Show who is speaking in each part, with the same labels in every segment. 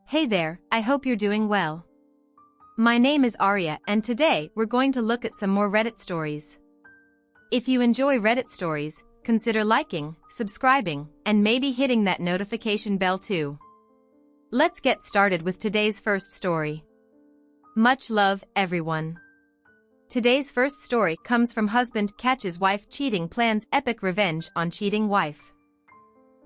Speaker 1: Hey there, I hope you're doing well. My name is Arya and today we're going to look at some more Reddit stories. If you enjoy Reddit stories, consider liking, subscribing, and maybe hitting that notification bell too. Let's get started with today's first story. Much love, everyone. Today's first story comes from husband catches wife cheating, plans epic revenge on cheating wife.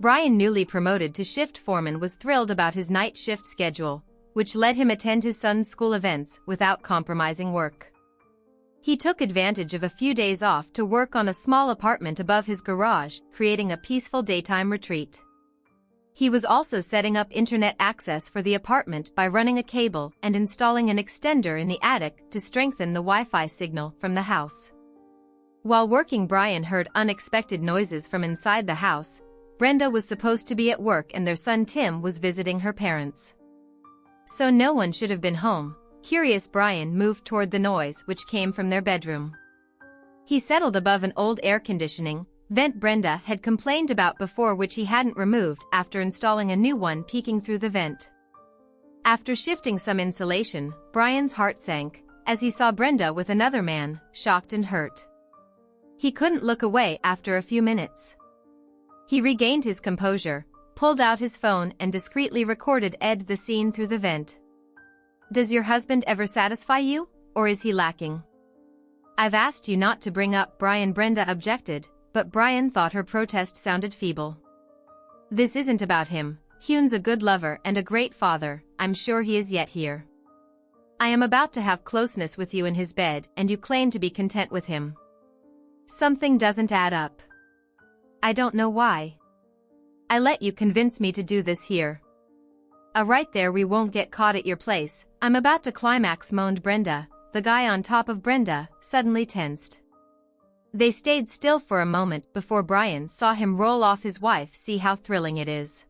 Speaker 1: Brian, newly promoted to shift foreman, was thrilled about his night shift schedule, which let him attend his son's school events without compromising work. He took advantage of a few days off to work on a small apartment above his garage, creating a peaceful daytime retreat. He was also setting up internet access for the apartment by running a cable and installing an extender in the attic to strengthen the Wi-Fi signal from the house. While working, Brian heard unexpected noises from inside the house. Brenda was supposed to be at work and their son Tim was visiting her parents. So no one should have been home. Curious, Brian moved toward the noise which came from their bedroom. He settled above an old air conditioning vent Brenda had complained about before, which he hadn't removed after installing a new one peeking through the vent. After shifting some insulation, Brian's heart sank as he saw Brenda with another man, shocked and hurt. He couldn't look away after a few minutes. He regained his composure, pulled out his phone and discreetly recorded the scene through the vent. Does your husband ever satisfy you, or is he lacking? I've asked you not to bring up Brian, Brenda objected, but Brian thought her protest sounded feeble. This isn't about him. Hyun's a good lover and a great father, I'm sure he is, yet here. I am about to have closeness with you in his bed and you claim to be content with him. Something doesn't add up. I don't know why. I let you convince me to do this here. Right there, we won't get caught at your place. I'm about to climax, moaned Brenda. The guy on top of Brenda suddenly tensed. They stayed still for a moment before Brian saw him roll off his wife. See how thrilling it is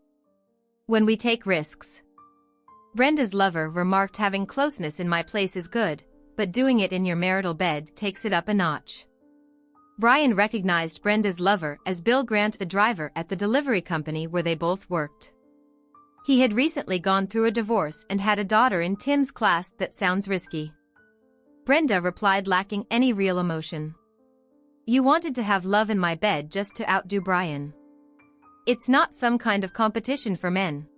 Speaker 1: when we take risks. Brenda's lover remarked, having closeness in my place is good, but doing it in your marital bed takes it up a notch. Brian recognized Brenda's lover as Bill Grant, a driver at the delivery company where they both worked. He had recently gone through a divorce and had a daughter in Tim's class. That sounds risky. Brenda replied, lacking any real emotion. You wanted to have love in my bed just to outdo Brian. It's not some kind of competition for men.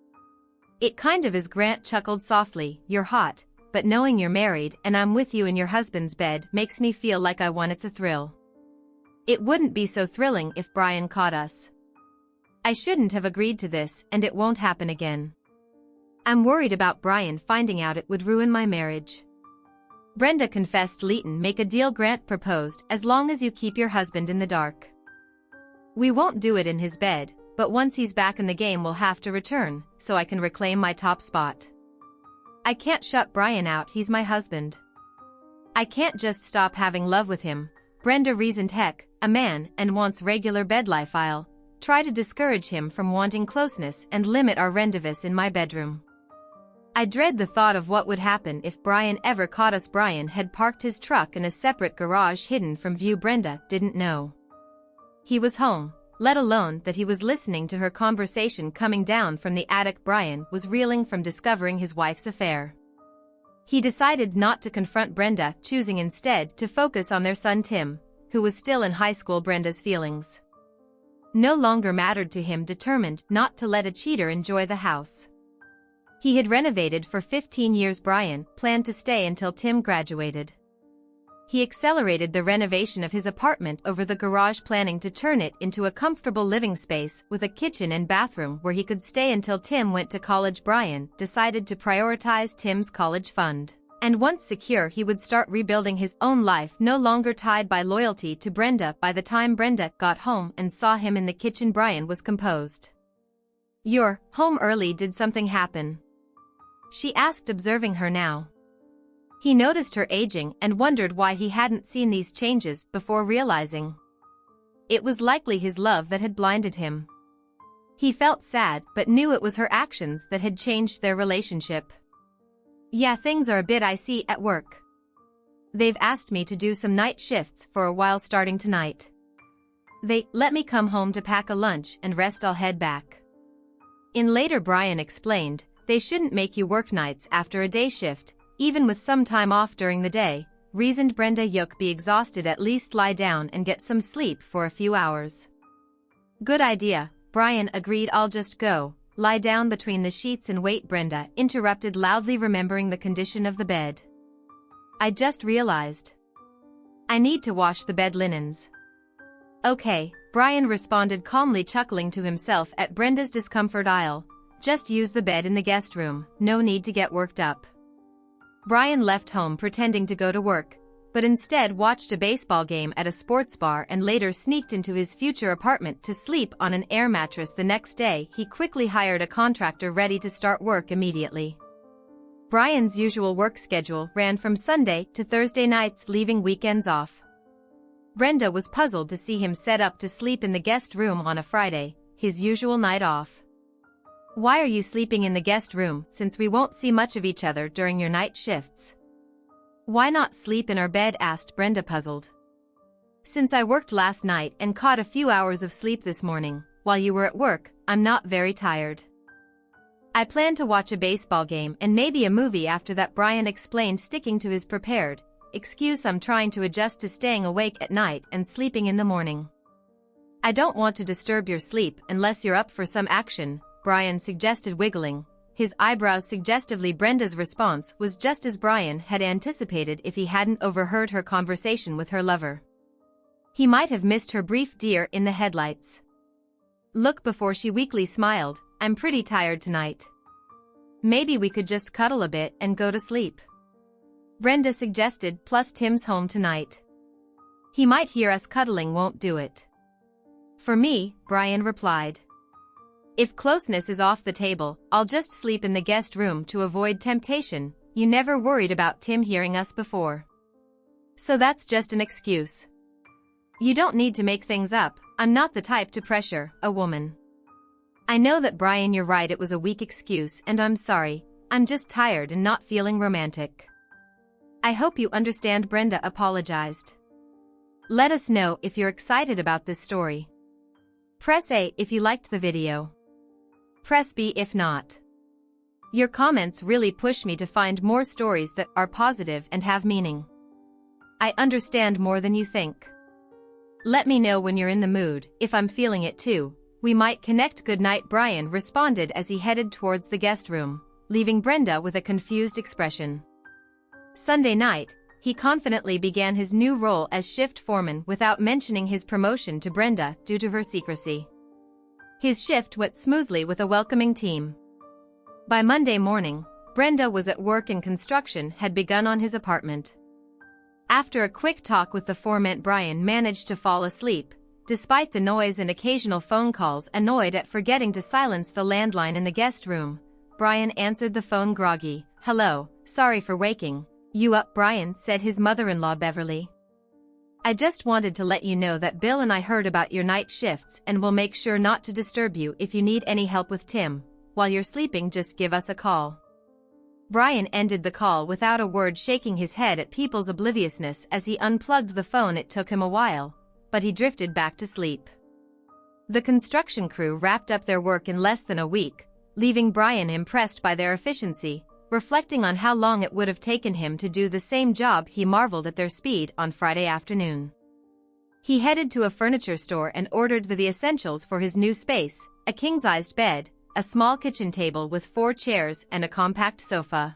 Speaker 1: It kind of is. Grant chuckled softly. You're hot, but knowing you're married and I'm with you in your husband's bed makes me feel like I won. It's a thrill. It wouldn't be so thrilling if Brian caught us. I shouldn't have agreed to this and it won't happen again. I'm worried about Brian finding out. It would ruin my marriage. Brenda confessed. Leighton, make a deal, Grant proposed, as long as you keep your husband in the dark. We won't do it in his bed, but once he's back in the game we'll have to return, so I can reclaim my top spot. I can't shut Brian out, he's my husband. I can't just stop having love with him, Brenda reasoned. Heck, a man and wants regular bed life. I'll try to discourage him from wanting closeness and limit our rendezvous in my bedroom. I dread the thought of what would happen if Brian ever caught us. Brian had parked his truck in a separate garage hidden from view. Brenda didn't know he was home, let alone that he was listening to her conversation coming down from the attic. Brian was reeling from discovering his wife's affair. He decided not to confront Brenda, choosing instead to focus on their son Tim, who was still in high school. Brenda's feelings no longer mattered to him, determined not to let a cheater enjoy the house he had renovated for 15 years. Brian planned to stay until Tim graduated. He accelerated the renovation of his apartment over the garage, planning to turn it into a comfortable living space with a kitchen and bathroom where he could stay until Tim went to college. Brian decided to prioritize Tim's college fund, and once secure he would start rebuilding his own life, no longer tied by loyalty to Brenda. By the time Brenda got home and saw him in the kitchen, Brian was composed. You're home early, did something happen? She asked, observing her now. He noticed her aging and wondered why he hadn't seen these changes before, realizing it was likely his love that had blinded him. He felt sad but knew it was her actions that had changed their relationship. Yeah, things are a bit icy at work. They've asked me to do some night shifts for a while starting tonight. They let me come home to pack a lunch and rest. I'll head back in later, Brian explained, they shouldn't make you work nights after a day shift, even with some time off during the day, reasoned Brenda. You'll be exhausted, at least lie down and get some sleep for a few hours. Good idea, Brian agreed. I'll just go lie down between the sheets and wait, Brenda interrupted loudly, remembering the condition of the bed. I just realized I need to wash the bed linens. Okay, Brian responded calmly, chuckling to himself at Brenda's discomfort. I'll just use the bed in the guest room, no need to get worked up. Brian left home pretending to go to work, but instead watched a baseball game at a sports bar and later sneaked into his future apartment to sleep on an air mattress. The next day, he quickly hired a contractor ready to start work immediately. Brian's usual work schedule ran from Sunday to Thursday nights, leaving weekends off. Brenda was puzzled to see him set up to sleep in the guest room on a Friday, his usual night off. Why are you sleeping in the guest room, since we won't see much of each other during your night shifts? Why not sleep in our bed? Asked Brenda, puzzled. Since I worked last night and caught a few hours of sleep this morning, while you were at work, I'm not very tired. I plan to watch a baseball game and maybe a movie after that, Brian explained, sticking to his prepared excuse. I'm trying to adjust to staying awake at night and sleeping in the morning. I don't want to disturb your sleep unless you're up for some action, Brian suggested, wiggling his eyebrows suggestively. Brenda's response was just as Brian had anticipated if he hadn't overheard her conversation with her lover. He might have missed her brief deer in the headlights look before she weakly smiled. I'm pretty tired tonight. Maybe we could just cuddle a bit and go to sleep, Brenda suggested, plus Tim's home tonight. He might hear us cuddling. Won't do it for me, Brian replied. If closeness is off the table, I'll just sleep in the guest room to avoid temptation. You never worried about Tim hearing us before, so that's just an excuse. You don't need to make things up. I'm not the type to pressure a woman. I know that, Brian. You're right, it was a weak excuse and I'm sorry. I'm just tired and not feeling romantic. I hope you understand, Brenda apologized. Let us know if you're excited about this story. Press A if you liked the video. Press B if not. Your comments really push me to find more stories that are positive and have meaning. I understand more than you think. Let me know when you're in the mood. If I'm feeling it too, we might connect. Good night, Brian responded as he headed towards the guest room, leaving Brenda with a confused expression. Sunday night, he confidently began his new role as shift foreman without mentioning his promotion to Brenda due to her secrecy. His shift went smoothly with a welcoming team. By Monday morning, Brenda was at work and construction had begun on his apartment. After a quick talk with the foreman, Brian managed to fall asleep, despite the noise and occasional phone calls. Annoyed at forgetting to silence the landline in the guest room, Brian answered the phone groggy. Hello, sorry for waking you up, Brian said, his mother-in-law Beverly. I just wanted to let you know that Bill and I heard about your night shifts and will make sure not to disturb you. If you need any help with Tim while you're sleeping, just give us a call. Brian ended the call without a word, shaking his head at people's obliviousness as he unplugged the phone. It took him a while, but he drifted back to sleep. The construction crew wrapped up their work in less than a week, leaving Brian impressed by their efficiency. Reflecting on how long it would have taken him to do the same job, he marveled at their speed. On Friday afternoon, he headed to a furniture store and ordered the essentials for his new space: a king-sized bed, a small kitchen table with 4 chairs and a compact sofa.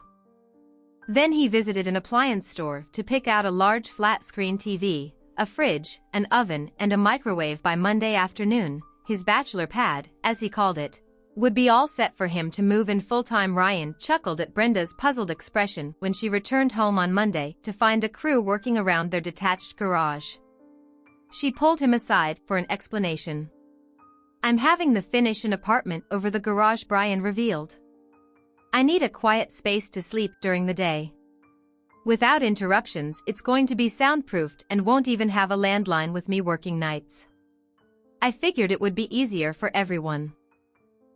Speaker 1: Then he visited an appliance store to pick out a large flat-screen TV, a fridge, an oven, and a microwave. By Monday afternoon, his bachelor pad, as he called it, would be all set for him to move in full-time. Ryan chuckled at Brenda's puzzled expression when she returned home on Monday to find a crew working around their detached garage. She pulled him aside for an explanation. I'm having them finish an apartment over the garage, Brian revealed. I need a quiet space to sleep during the day. Without interruptions. It's going to be soundproofed and won't even have a landline with me working nights. I figured it would be easier for everyone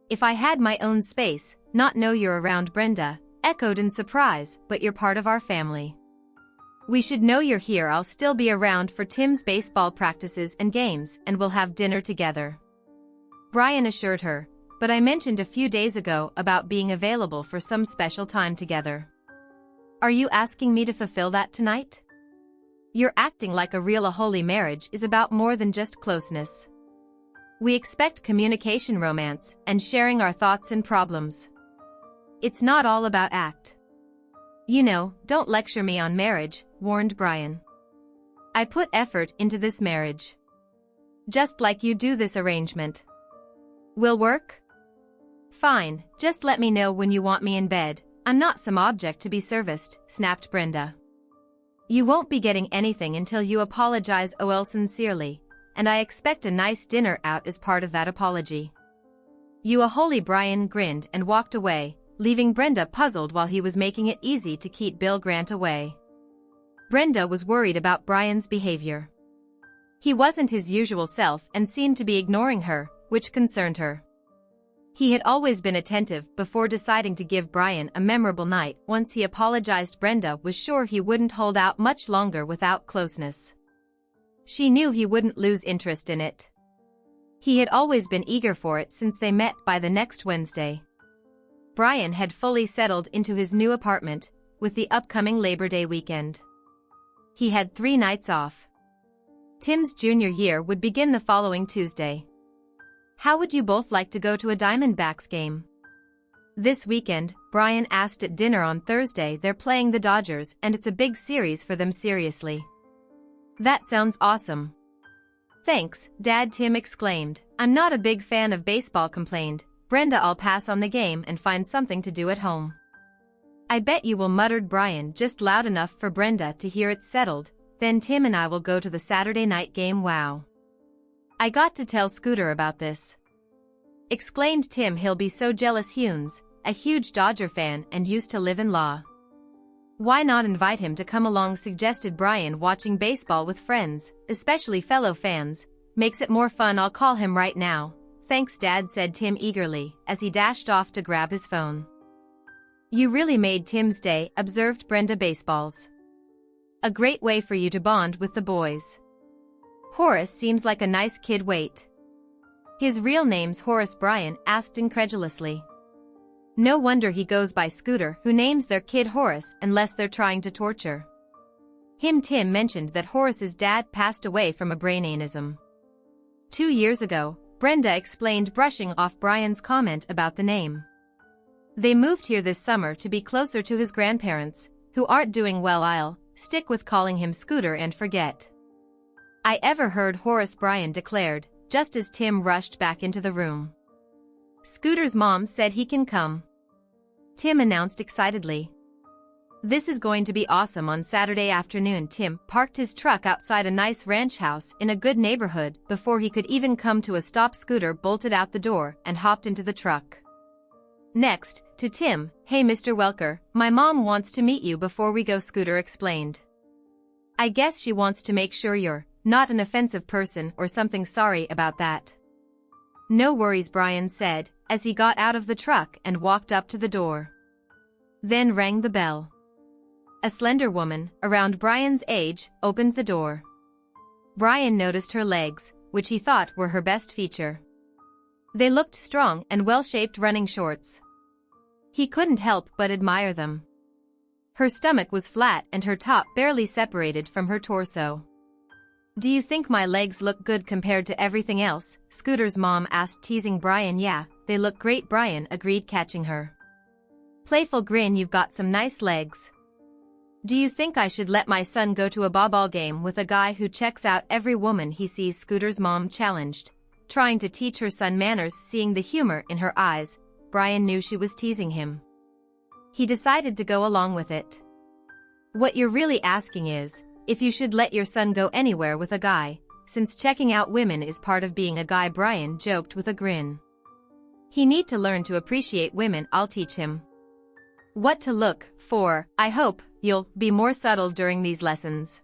Speaker 1: if I had my own space. Not know you're around, Brenda echoed in surprise. But you're part of our family. We should know you're here. I'll still be around for Tim's baseball practices and games, and we'll have dinner together, Brian assured her, but I mentioned a few days ago about being available for some special time together. Are you asking me to fulfill that tonight? You're acting like a holy marriage is about more than just closeness. We expect communication, romance, and sharing our thoughts and problems. It's not all about act. You know, don't lecture me on marriage, warned Brian. I put effort into this marriage. Just like you do this arrangement. Will work? Fine, just let me know when you want me in bed. I'm not some object to be serviced, snapped Brenda. You won't be getting anything until you apologize sincerely, and I expect a nice dinner out as part of that apology. You a holy. Brian grinned and walked away, leaving Brenda puzzled while he was making it easy to keep Bill Grant away. Brenda was worried about Brian's behavior. He wasn't his usual self and seemed to be ignoring her, which concerned her. He had always been attentive before deciding to give Brian a memorable night. Once he apologized, Brenda was sure he wouldn't hold out much longer without closeness. She knew he wouldn't lose interest in it. He had always been eager for it since they met by the next Wednesday. Brian had fully settled into his new apartment, with the upcoming Labor Day weekend. He had 3 nights off. Tim's junior year would begin the following Tuesday. How would you both like to go to a Diamondbacks game? This weekend, Brian asked at dinner on Thursday. They're playing the Dodgers and it's a big series for them. Seriously. That sounds awesome. Thanks, Dad, Tim exclaimed. I'm not a big fan of baseball, complained Brenda. I'll pass on the game and find something to do at home. I bet you will, muttered Brian, just loud enough for Brenda to hear. It's settled. Then Tim and I will go to the Saturday night game. Wow. I got to tell Scooter about this, exclaimed Tim. He'll be so jealous. Hunes, a huge Dodger fan and used to live in Law. Why not invite him to come along, suggested Brian. Watching baseball with friends, especially fellow fans, makes it more fun. I'll call him right now. Thanks, Dad, said Tim eagerly, as he dashed off to grab his phone. You really made Tim's day, observed Brenda. Baseball's a great way for you to bond with the boys. Horace seems like a nice kid. Wait. His real name's Horace? Brian asked incredulously. No wonder he goes by Scooter. Who names their kid Horace unless they're trying to torture him? Tim mentioned that Horace's dad passed away from a brain aneurysm 2 years ago, Brenda explained, brushing off Brian's comment about the name. They moved here this summer to be closer to his grandparents, who aren't doing well. I'll stick with calling him Scooter and forget I ever heard Horace, Brian declared, just as Tim rushed back into the room. Scooter's mom said he can come, Tim announced excitedly. This is going to be awesome. On Saturday afternoon, Tim parked his truck outside a nice ranch house in a good neighborhood. Before he could even come to a stop, Scooter bolted out the door and hopped into the truck. Next, to Tim, hey Mr. Welker, my mom wants to meet you before we go, Scooter explained. I guess she wants to make sure you're not an offensive person or something. Sorry about that. No worries, Brian said, as he got out of the truck and walked up to the door. Then rang the bell. A slender woman, around Brian's age, opened the door. Brian noticed her legs, which he thought were her best feature. They looked strong and well-shaped. Running shorts. He couldn't help but admire them. Her stomach was flat and her top barely separated from her torso. Do you think my legs look good compared to everything else? Scooter's mom asked, teasing Brian. Yeah, they look great, Brian agreed, catching her playful grin. You've got some nice legs. Do you think I should let my son go to a ball game with a guy who checks out every woman he sees? Scooter's mom challenged, trying to teach her son manners. Seeing the humor in her eyes, Brian knew she was teasing him. He decided to go along with it. What you're really asking is, if you should let your son go anywhere with a guy, since checking out women is part of being a guy, Brian joked with a grin. He need to learn to appreciate women. I'll teach him what to look for. I hope you'll be more subtle during these lessons,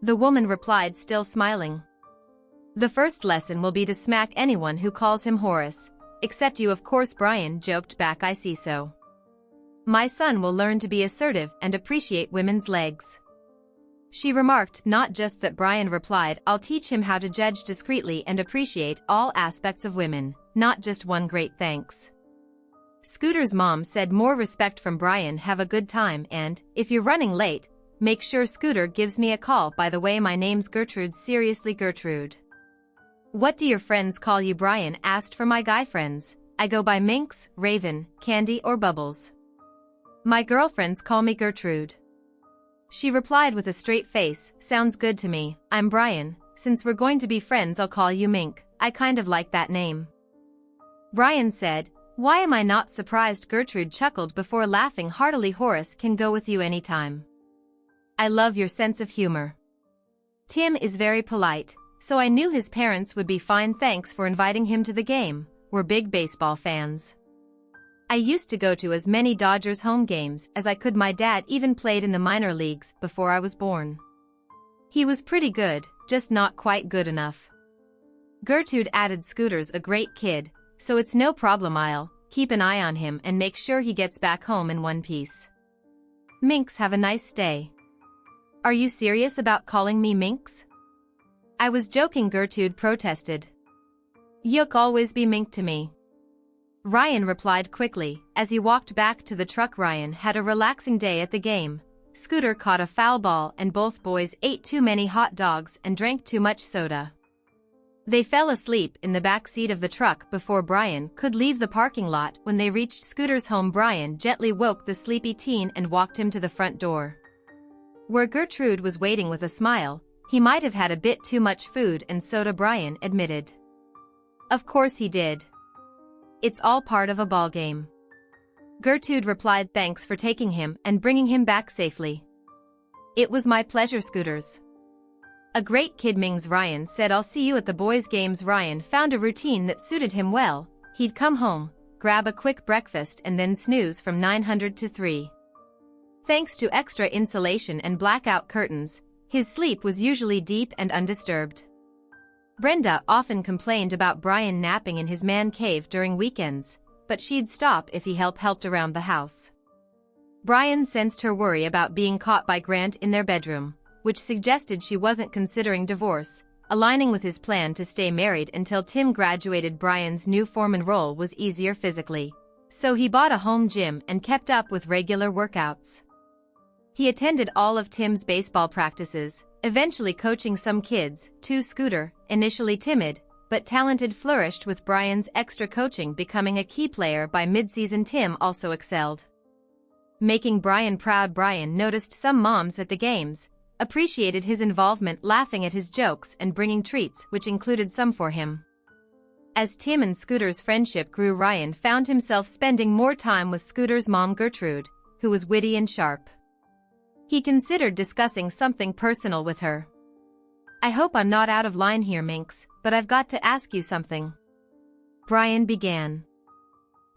Speaker 1: the woman replied, still smiling. The first lesson will be to smack anyone who calls him Horace, except you, of course, Brian joked back. I see. So my son will learn to be assertive and appreciate women's legs, she remarked. Not just that, Brian replied, I'll teach him how to judge discreetly and appreciate all aspects of women. not just one great thanks. Scooter's mom said more respect from Brian, have a good time, and, if you're running late, make sure Scooter gives me a call. By the way, my name's Gertrude. Seriously, Gertrude. What do your friends call you? Brian asked. For my guy friends, I go by Minx, Raven, Candy, or Bubbles. My girlfriends call me Gertrude. She replied with a straight face. Sounds good to me. I'm Brian. Since we're going to be friends, I'll call you Mink. I kind of like that name. Brian said, why am I not surprised? Gertrude chuckled before laughing heartily. Horace can go with you anytime. I love your sense of humor. Tim is very polite, so I knew his parents would be fine. Thanks for inviting him to the game. We're big baseball fans. I used to go to as many Dodgers home games as I could. My dad even played in the minor leagues before I was born. He was pretty good, just not quite good enough. Gertrude added. Scooter's a great kid, so it's no problem. I'll keep an eye on him and make sure he gets back home in one piece. Minx, have a nice day. Are you serious about calling me Minx? I was joking. Gertrude protested. You'll always be Mink to me. Ryan replied quickly. As he walked back to the truck, Ryan had a relaxing day at the game. Scooter caught a foul ball and both boys ate too many hot dogs and drank too much soda. They fell asleep in the back seat of the truck before Brian could leave the parking lot. When they reached Scooter's home, Brian gently woke the sleepy teen and walked him to the front door, where Gertrude was waiting with a smile. He might have had a bit too much food and soda, Brian admitted. Of course he did. It's all part of a ball game. Gertrude replied. Thanks for taking him and bringing him back safely. It was my pleasure. Scooter's a great kid, Mings. Ryan said. I'll see you at the boys' games. Ryan found a routine that suited him well. He'd come home, grab a quick breakfast and then snooze from 900 to 3. Thanks to extra insulation and blackout curtains, his sleep was usually deep and undisturbed. Brenda often complained about Brian napping in his man cave during weekends, but she'd stop if he helped around the house. Brian sensed her worry about being caught by Grant in their bedroom, which suggested she wasn't considering divorce, aligning with his plan to stay married until Tim graduated. Brian's new foreman role was easier physically, so he bought a home gym and kept up with regular workouts. He attended all of Tim's baseball practices, eventually coaching some kids, too. Scooter, initially timid but talented, flourished with Brian's extra coaching, becoming a key player by midseason. Tim also excelled, making Brian proud. Brian noticed some moms at the games appreciated his involvement, laughing at his jokes and bringing treats, which included some for him. As Tim and Scooter's friendship grew, Ryan found himself spending more time with Scooter's mom, Gertrude, who was witty and sharp. He considered discussing something personal with her. I hope I'm not out of line here, Minx, but I've got to ask you something. Brian began.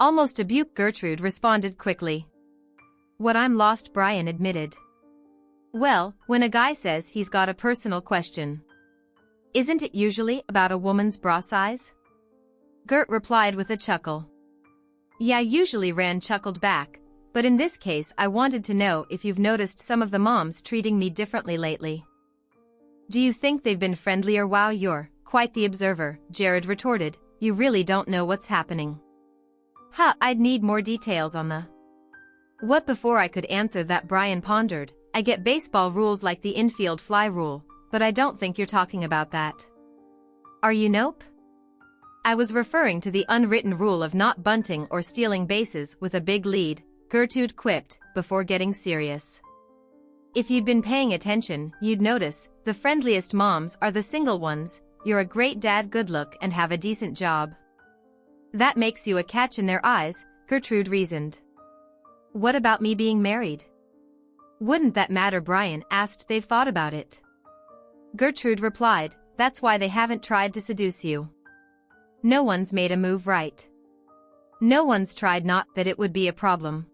Speaker 1: Almost a buke. Gertrude responded quickly. What? I'm lost, Brian admitted. Well, when a guy says he's got a personal question, isn't it usually about a woman's bra size? Gert replied with a chuckle. Yeah, usually, Rand chuckled back, but in this case I wanted to know if you've noticed some of the moms treating me differently lately. Do you think they've been friendlier? Wow, you're quite the observer, Jared retorted. You really don't know what's happening. I'd need more details on the what before I could answer that. Brian pondered. I get baseball rules like the infield fly rule, but I don't think you're talking about that. Are you? Nope. I was referring to the unwritten rule of not bunting or stealing bases with a big lead, Gertrude quipped, before getting serious. If you'd been paying attention, you'd notice, the friendliest moms are the single ones. You're a great dad, good look, and have a decent job. That makes you a catch in their eyes, Gertrude reasoned. What about me being married? Wouldn't that matter? Brian asked. They've thought about it. Gertrude replied, that's why they haven't tried to seduce you. No one's made a move, right? No one's tried. Not that it would be a problem.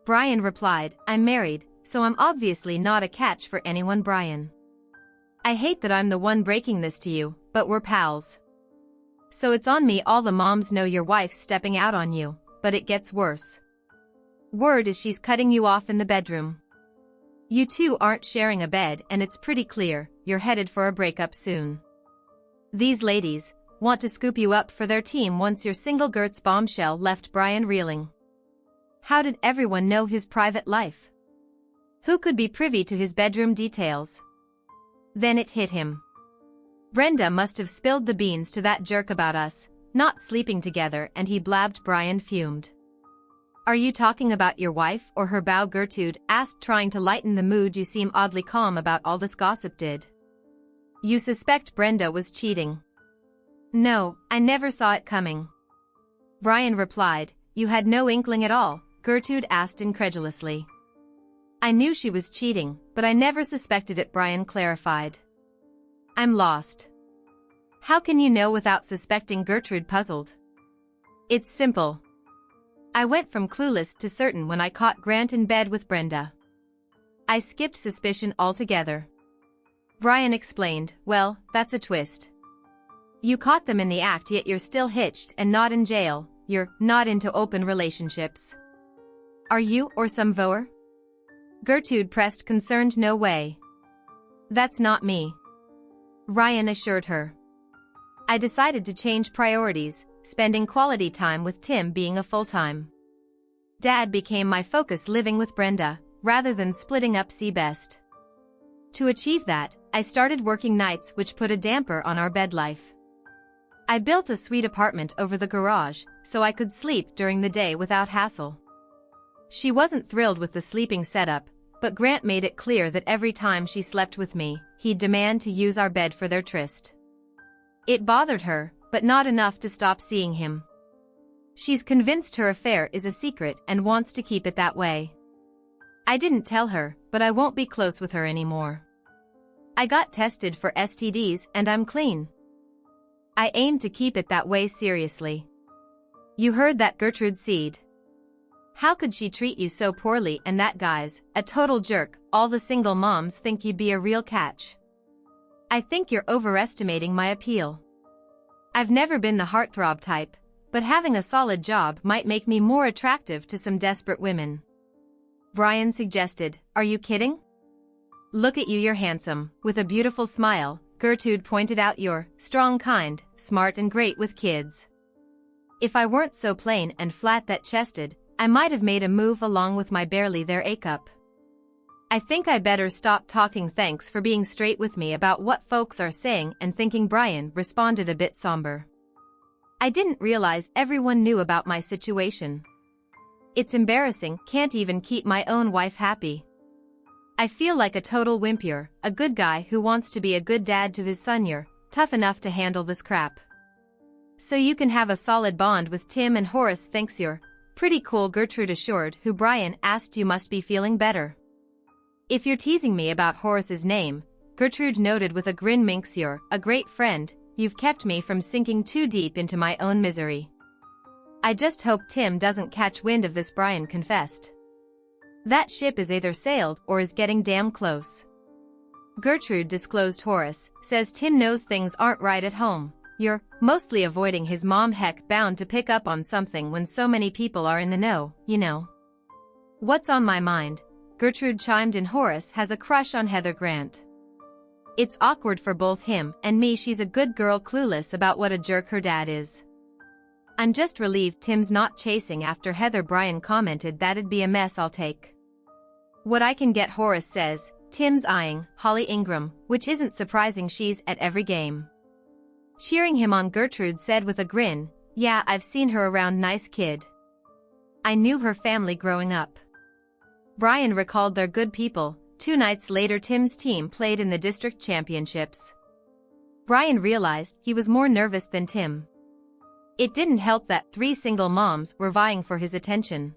Speaker 1: Brian replied, I'm married, so I'm obviously not a catch for anyone. Brian, I hate that I'm the one breaking this to you, but we're pals. So it's on me. All the moms know your wife's stepping out on you, but it gets worse. Word is she's cutting you off in the bedroom. You two aren't sharing a bed and it's pretty clear you're headed for a breakup soon. These ladies, want to scoop you up for their team once your single Gertz bombshell left Brian reeling. How did everyone know his private life? Who could be privy to his bedroom details? Then it hit him. Brenda must have spilled the beans to that jerk about us, not sleeping together, and he blabbed. Brian fumed. Are you talking about your wife or her bow? Gertrude asked, trying to lighten the mood. You seem oddly calm about all this gossip. Did you suspect Brenda was cheating? No, I never saw it coming. Brian replied. You had no inkling at all? Gertrude asked incredulously. I knew she was cheating, but I never suspected it, Brian clarified. I'm lost. How can you know without suspecting? Gertrude puzzled. It's simple. I went from clueless to certain when I caught Grant in bed with Brenda. I skipped suspicion altogether. Brian explained. Well, that's a twist. You caught them in the act, yet you're still hitched and not in jail. You're not into open relationships. Are you, or some voer? Gertrude pressed, concerned. No way. That's not me, Ryan assured her. I decided to change priorities, spending quality time with Tim being a full-time dad became my focus, living with Brenda, rather than splitting up. See best. To achieve that, I started working nights, which put a damper on our bed life. I built a suite apartment over the garage, so I could sleep during the day without hassle. She wasn't thrilled with the sleeping setup, but Grant made it clear that every time she slept with me, he'd demand to use our bed for their tryst. It bothered her, but not enough to stop seeing him. She's convinced her affair is a secret and wants to keep it that way. I didn't tell her, but I won't be close with her anymore. I got tested for STDs and I'm clean. I aim to keep it that way. Seriously. You heard that, Gertrude Seed. How could she treat you so poorly? And that guy's a total jerk. All the single moms think you'd be a real catch. I think you're overestimating my appeal. I've never been the heartthrob type, but having a solid job might make me more attractive to some desperate women. Brian suggested. Are you kidding? Look at you, you're handsome. With a beautiful smile, Gertrude pointed out. You're strong, kind, smart, and great with kids. If I weren't so plain and flat that chested, I might have made a move along with my barely there A-cup. I think I better stop talking. Thanks for being straight with me about what folks are saying and thinking, Brian responded, a bit somber. I didn't realize everyone knew about my situation. It's embarrassing, can't even keep my own wife happy. I feel like a total wimp. You're a good guy who wants to be a good dad to his son. You're tough enough to handle this crap. So you can have a solid bond with Tim and Horace. Thanks, you're pretty cool, Gertrude assured, who Brian asked. You must be feeling better. If you're teasing me about Horace's name, Gertrude noted with a grin. Minx, you're a great friend. You've kept me from sinking too deep into my own misery. I just hope Tim doesn't catch wind of this, Brian confessed. That ship is either sailed or is getting damn close. Gertrude disclosed. Horace says Tim knows things aren't right at home. You're mostly avoiding his mom. Heck, bound to pick up on something when so many people are in the know, you know. What's on my mind? Gertrude chimed in. Horace has a crush on Heather Grant. It's awkward for both him and me. She's a good girl, clueless about what a jerk her dad is. I'm just relieved Tim's not chasing after Heather. Brian commented. That'd be a mess. I'll take what I can get. Horace says Tim's eyeing Holly Ingram, which isn't surprising. She's at every game. Cheering him on, Gertrude said with a grin. Yeah, I've seen her around. Nice kid. I knew her family growing up. Brian recalled they're good people. 2 nights later, Tim's team played in the district championships. Brian realized he was more nervous than Tim. It didn't help that 3 single moms were vying for his attention.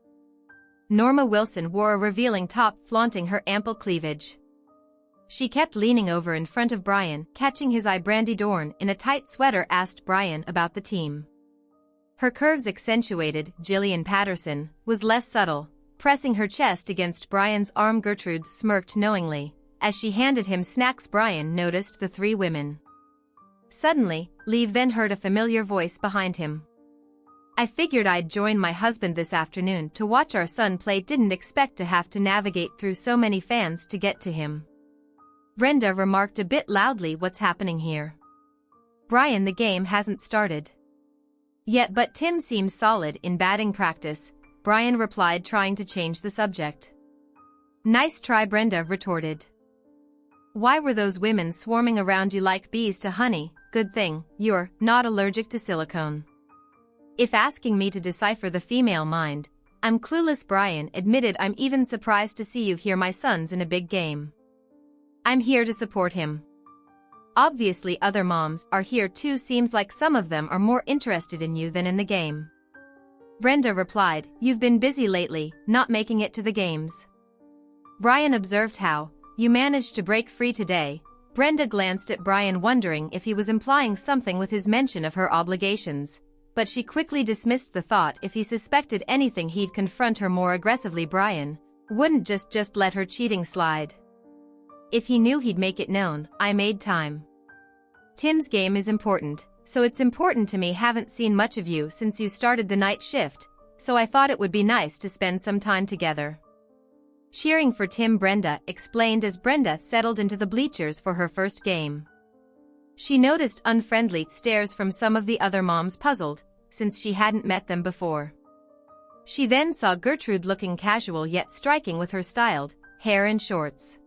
Speaker 1: Norma Wilson wore a revealing top, flaunting her ample cleavage. She kept leaning over in front of Brian, catching his eye. Brandy Dorn, in a tight sweater, asked Brian about the team. Her curves accentuated. Jillian Patterson was less subtle, pressing her chest against Brian's arm. Gertrude smirked knowingly as she handed him snacks. Brian noticed the 3 women. Suddenly, Leave then heard a familiar voice behind him. I figured I'd join my husband this afternoon to watch our son play. Didn't expect to have to navigate through so many fans to get to him. Brenda remarked a bit loudly. What's happening here? Brian, the game hasn't started yet, but Tim seems solid in batting practice, Brian replied, trying to change the subject. Nice try, Brenda retorted. Why were those women swarming around you like bees to honey? Good thing you're not allergic to silicone. If asking me to decipher the female mind, I'm clueless, Brian admitted. I'm even surprised to see you here. My son's in a big game. I'm here to support him. Obviously other moms are here too. Seems like some of them are more interested in you than in the game. Brenda replied, you've been busy lately, not making it to the games. Brian observed, how you managed to break free today. Brenda glanced at Brian, wondering if he was implying something with his mention of her obligations, but she quickly dismissed the thought. If he suspected anything, he'd confront her more aggressively. Brian wouldn't just let her cheating slide. If he knew, he'd make it known. I made time. Tim's game is important, so it's important to me. Haven't seen much of you since you started the night shift, so I thought it would be nice to spend some time together. Cheering for Tim, Brenda explained as Brenda settled into the bleachers for her first game. She noticed unfriendly stares from some of the other moms, puzzled, since she hadn't met them before. She then saw Gertrude looking casual yet striking with her styled hair and shorts.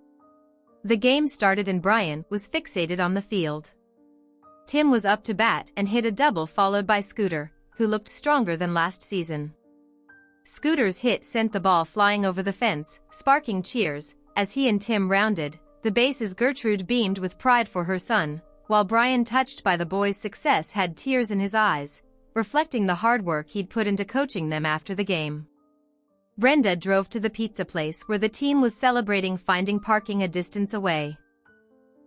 Speaker 1: The game started and Brian was fixated on the field. Tim was up to bat and hit a double, followed by Scooter, who looked stronger than last season. Scooter's hit sent the ball flying over the fence, sparking cheers as he and Tim rounded the bases. Gertrude beamed with pride for her son, while Brian, touched by the boys' success, had tears in his eyes, reflecting the hard work he'd put into coaching them. After the game, Brenda drove to the pizza place where the team was celebrating, finding parking a distance away.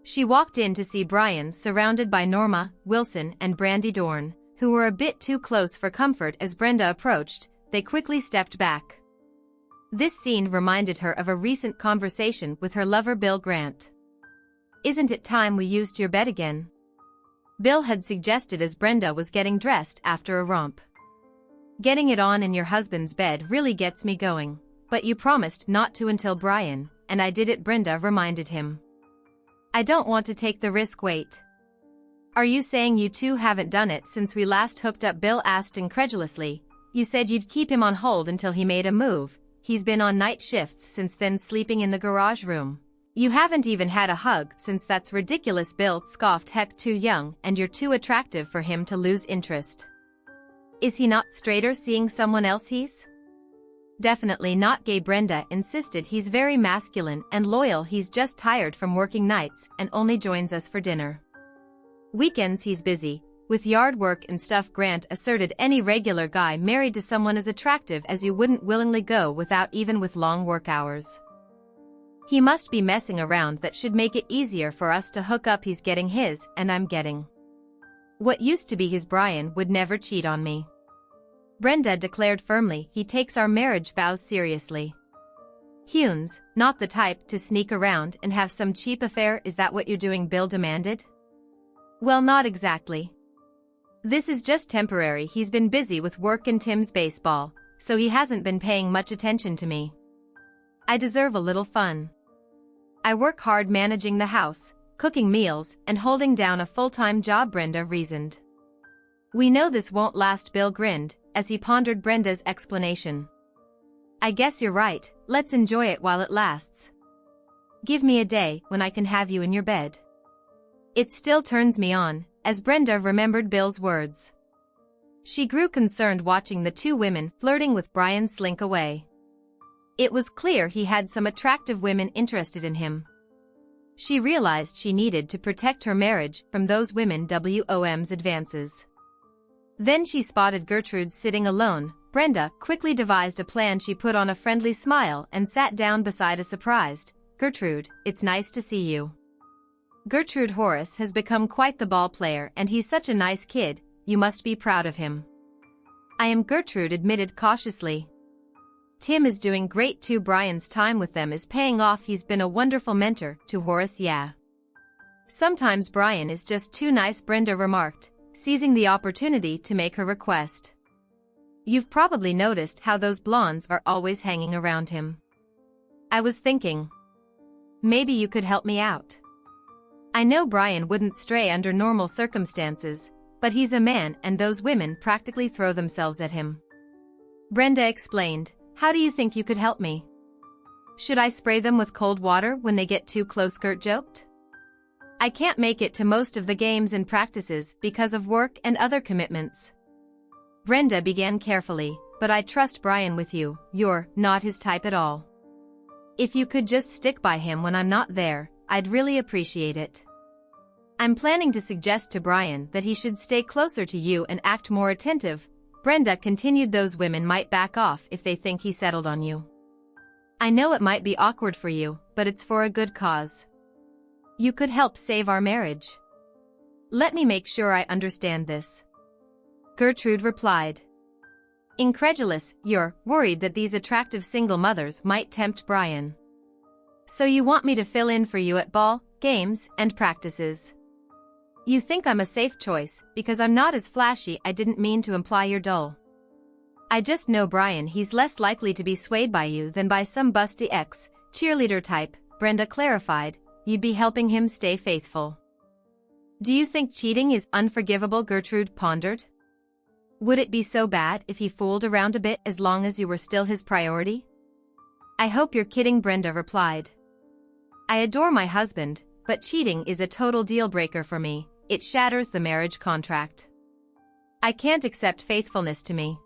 Speaker 1: She walked in to see Brian surrounded by Norma, Wilson, and Brandy Dorn, who were a bit too close for comfort. As Brenda approached, they quickly stepped back. This scene reminded her of a recent conversation with her lover Bill Grant. Isn't it time we used your bed again? Bill had suggested as Brenda was getting dressed after a romp. Getting it on in your husband's bed really gets me going, but you promised not to until Brian, and I did it, Brenda reminded him. I don't want to take the risk. Wait. Are you saying you two haven't done it since we last hooked up? Bill asked incredulously. You said you'd keep him on hold until he made a move. He's been on night shifts since then, sleeping in the garage room. You haven't even had a hug since. That's ridiculous, Bill scoffed. Heck, too young and you're too attractive for him to lose interest. Is he not straighter seeing someone else? He's definitely not gay, Brenda insisted. He's very masculine and loyal. He's just tired from working nights and only joins us for dinner. Weekends he's busy with yard work and stuff, Grant asserted. Any regular guy married to someone as attractive as you wouldn't willingly go without, even with long work hours. He must be messing around. That should make it easier for us to hook up. He's getting his, and I'm getting what used to be his. Brian would never cheat on me, Brenda declared firmly. He takes our marriage vows seriously. Hune's not the type to sneak around and have some cheap affair. Is that what you're doing? Bill demanded. Well, not exactly. This is just temporary. He's been busy with work and Tim's baseball, so he hasn't been paying much attention to me. I deserve a little fun. I work hard managing the house, cooking meals, and holding down a full-time job, Brenda reasoned. We know this won't last, Bill grinned as he pondered Brenda's explanation. I guess you're right. Let's enjoy it while it lasts. Give me a day when I can have you in your bed. It still turns me on, as Brenda remembered Bill's words. She grew concerned watching the two women flirting with Brian slink away. It was clear he had some attractive women interested in him. She realized she needed to protect her marriage from those women. WOM's advances. Then she spotted Gertrude sitting alone. Brenda quickly devised a plan. She put on a friendly smile and sat down beside a surprised Gertrude. It's nice to see you. Gertrude, Horace has become quite the ball player and he's such a nice kid. You must be proud of him. I am, Gertrude admitted cautiously. Tim is doing great too. Brian's time with them is paying off. He's been a wonderful mentor to Horace. Yeah. Sometimes Brian is just too nice, Brenda remarked, seizing the opportunity to make her request. You've probably noticed how those blondes are always hanging around him. I was thinking, maybe you could help me out. I know Brian wouldn't stray under normal circumstances, but he's a man and those women practically throw themselves at him. Brenda explained, how do you think you could help me? Should I spray them with cold water when they get too close? Gert joked. I can't make it to most of the games and practices because of work and other commitments. Brenda began carefully, but I trust Brian with you. You're not his type at all. If you could just stick by him when I'm not there, I'd really appreciate it. I'm planning to suggest to Brian that he should stay closer to you and act more attentive. Brenda continued. Those women might back off if they think he settled on you. I know it might be awkward for you, but it's for a good cause. You could help save our marriage. Let me make sure I understand this. Gertrude replied. Incredulous, you're worried that these attractive single mothers might tempt Brian. So you want me to fill in for you at ball, games, and practices. You think I'm a safe choice because I'm not as flashy. I didn't mean to imply you're dull. I just know Brian. He's less likely to be swayed by you than by some busty ex-cheerleader type, Brenda clarified. You'd be helping him stay faithful. Do you think cheating is unforgivable? Gertrude pondered. Would it be so bad if he fooled around a bit as long as you were still his priority? I hope you're kidding, Brenda replied. I adore my husband, but cheating is a total deal breaker for me. It shatters the marriage contract. I can't accept faithfulness to me.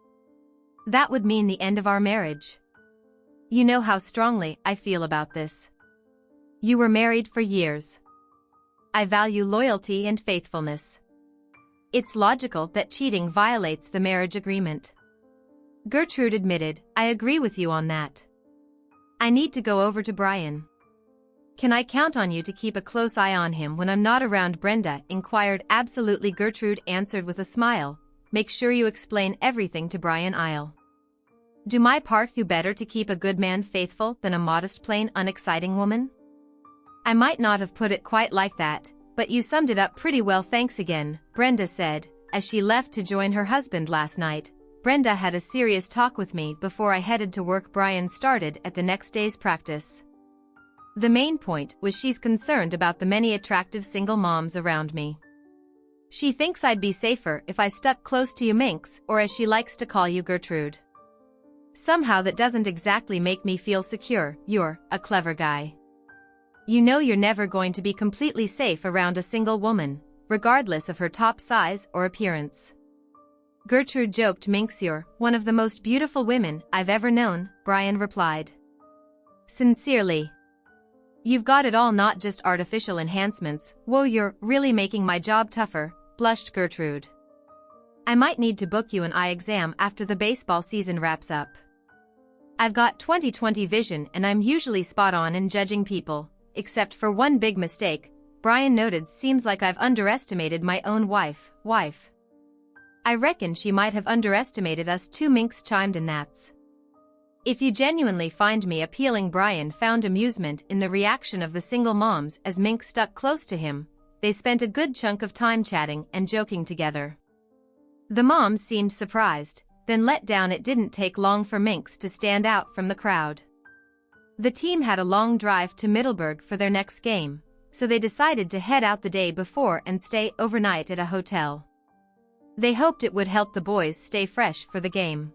Speaker 1: That would mean the end of our marriage. You know how strongly I feel about this. You were married for years. I value loyalty and faithfulness. It's logical that cheating violates the marriage agreement. Gertrude admitted, I agree with you on that. I need to go over to Brian. Can I count on you to keep a close eye on him when I'm not around? Brenda inquired. Absolutely, Gertrude answered with a smile. Make sure you explain everything to Brian. I'll do my part. Who better to keep a good man faithful than a modest, plain, unexciting woman? I might not have put it quite like that, but you summed it up pretty well. Thanks again, Brenda said, as she left to join her husband last night. Brenda had a serious talk with me before I headed to work. Brian started at the next day's practice. The main point was she's concerned about the many attractive single moms around me. She thinks I'd be safer if I stuck close to you, Minx, or as she likes to call you, Gertrude. Somehow that doesn't exactly make me feel secure. You're a clever guy. You know you're never going to be completely safe around a single woman, regardless of her top size or appearance. Gertrude joked. Minx, you're one of the most beautiful women I've ever known, Brian replied. Sincerely. You've got it all, not just artificial enhancements. Whoa, you're really making my job tougher, blushed Gertrude. I might need to book you an eye exam after the baseball season wraps up. I've got 20/20 vision and I'm usually spot on in judging people, except for one big mistake, Brian noted. Seems like I've underestimated my own wife. I reckon she might have underestimated us too, Minx chimed in. That's if you genuinely find me appealing. Brian found amusement in the reaction of the single moms as Minx stuck close to him. They spent a good chunk of time chatting and joking together. The moms seemed surprised, then let down. It didn't take long for Minx to stand out from the crowd. The team had a long drive to Middleburg for their next game, so they decided to head out the day before and stay overnight at a hotel. They hoped it would help the boys stay fresh for the game.